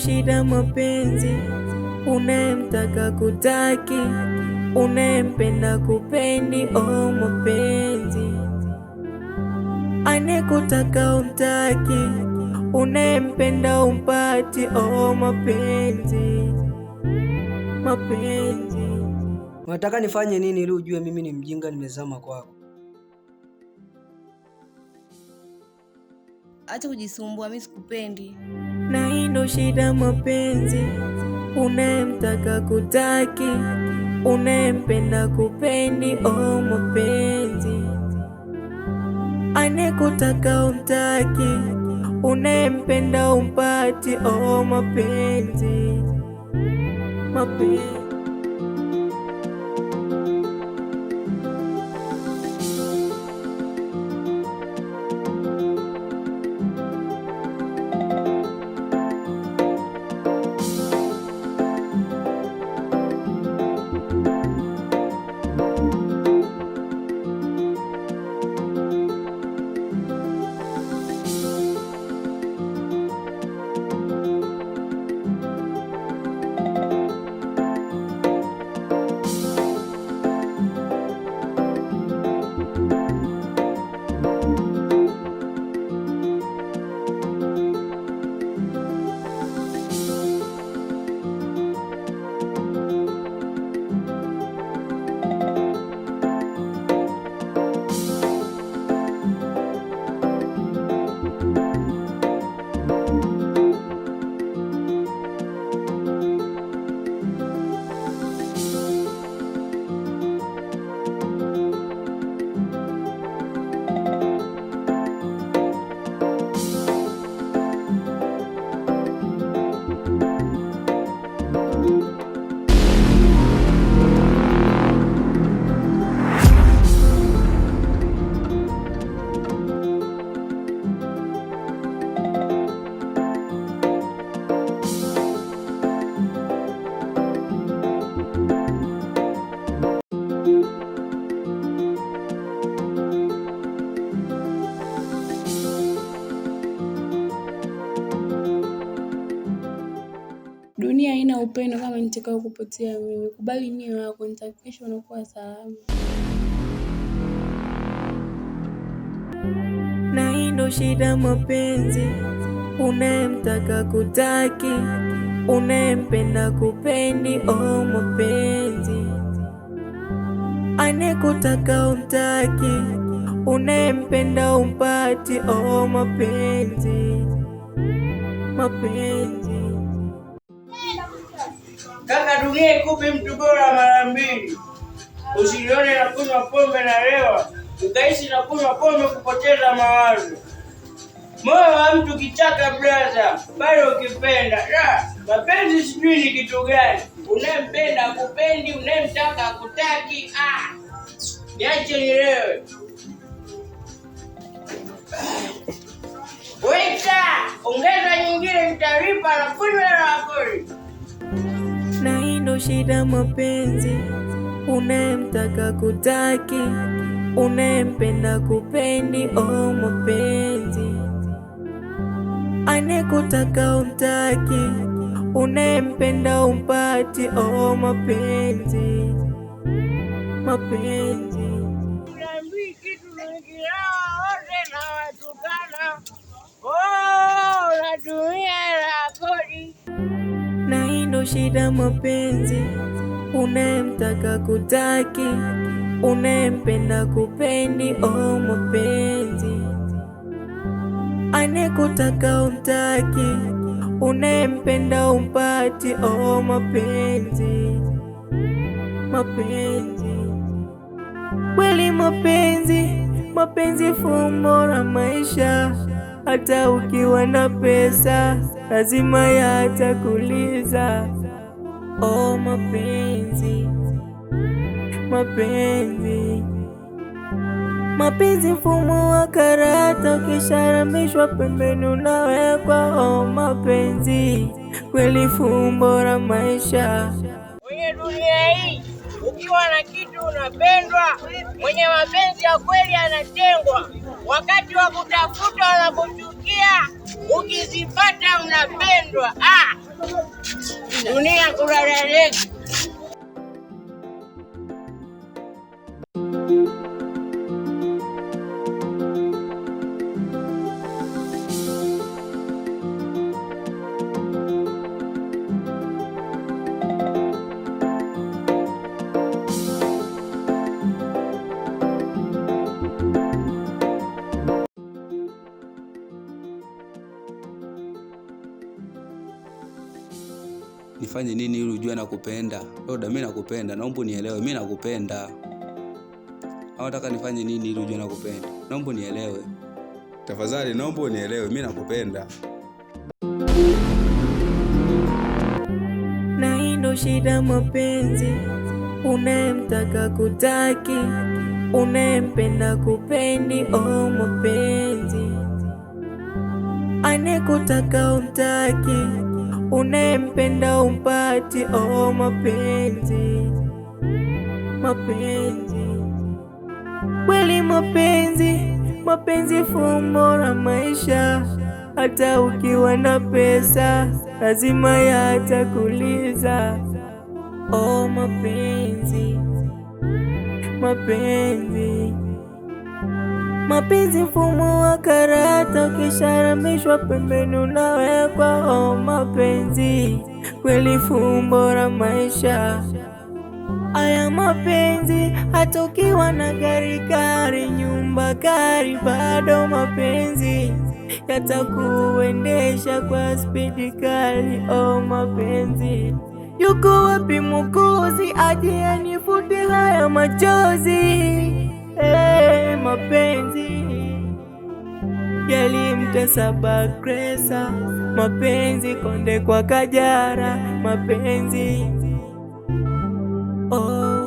shida mapenzi, unayemtaka kutaki, unayempenda kupendi. Oh mapenzi, anekutaka umtaki, unayempenda umpati. Oh mapenzi, mapenzi. Unataka nifanye nini ili ujue mimi ni mjinga nimezama kwako? Acha kujisumbua, mimi sikupendi. Na hii ndo shida mapenzi, unayemtaka kutaki, unayempenda kupendi. Oh mapenzi, anekutaka umtaki, unayempenda umpati. Oh mapenzi, mapenzi. Dunia haina upendo kama nitakao kupotea wewe. Kubali nia yako, nitahakikisha unakuwa salama. Na hii ndo shida mapenzi, unayemtaka kutaki, unayempenda kupendi. Oh mapenzi, anekutaka umtaki, unayempenda umpati. Oh mapenzi, mapenzi. Kaka, dunia ikupe mtu bora mara mbili. Usilione na kunywa pombe na lewa, ukaishi na kunywa pombe kupoteza mawazo. Moyo wa mtu kichaka brother, bado ukipenda. Mapenzi sijui ni kitu gani. Unayempenda akupendi, unayemtaka akutaki. Niache nilewe. Waita, ongeza nyingine nitalipa na kunywa na kuli. Na hii ndo shida mapenzi, unayemtaka kutaki, unayempenda kupendi. Oh mapenzi, anekutaka umtaki, unayempenda umpati. Oh mapenzi, mapenzi. Unaambii kitu nikilawa wote na watukana. Natumia hela kodi. Na hii ndo shida mapenzi, unayemtaka kutaki, unayempenda kupendi. Oh mapenzi, anekutaka umtaki, unayempenda umpati. Oh mapenzi, mapenzi. Kweli mapenzi, mapenzi fumbo la maisha. Hata ukiwa na pesa lazima yatakuliza. Oh mapenzi, mapenzi. Mapenzi mfumo wa karata, ukisharamishwa pembeni unawekwa. Oh mapenzi, kweli fumbo la maisha. Kwenye dunia hii ukiwa na kitu unapendwa. Mwenye mapenzi ya kweli anatengwa. Wakati wa kutafuta wanakuchukia, ukizipata unapendwa. Dunia kulaleleka. Nifanye nini ili ujue nakupenda? Roda, mimi nakupenda. Naomba unielewe, mimi nakupenda. Au nataka nifanye nini ili ujue nakupenda? Naomba unielewe. Tafadhali naomba unielewe, mimi nakupenda. Na hii ndo shida mapenzi, unayemtaka kutaki, unayempenda kupendi. Oh mapenzi, anekutaka umtaki, unayempenda umpati. Oh mapenzi, mapenzi kweli mapenzi, mapenzi fumbo la maisha. Hata ukiwa na pesa lazima yatakuliza. Oh mapenzi, mapenzi, mapenzi mfumo wa karata, ukisharamishwa pembeni unawekwa. Oh mapenzi kweli fumbo la maisha. Aya mapenzi, hata ukiwa na gari, nyumba kari, bado mapenzi yatakuendesha kwa spidi kali. Oh mapenzi, yuko wapi Mwokozi aje anifute haya machozi? Mapenzi yalimtesa Bakresa, mapenzi Konde kwa Kajara, mapenzi oh.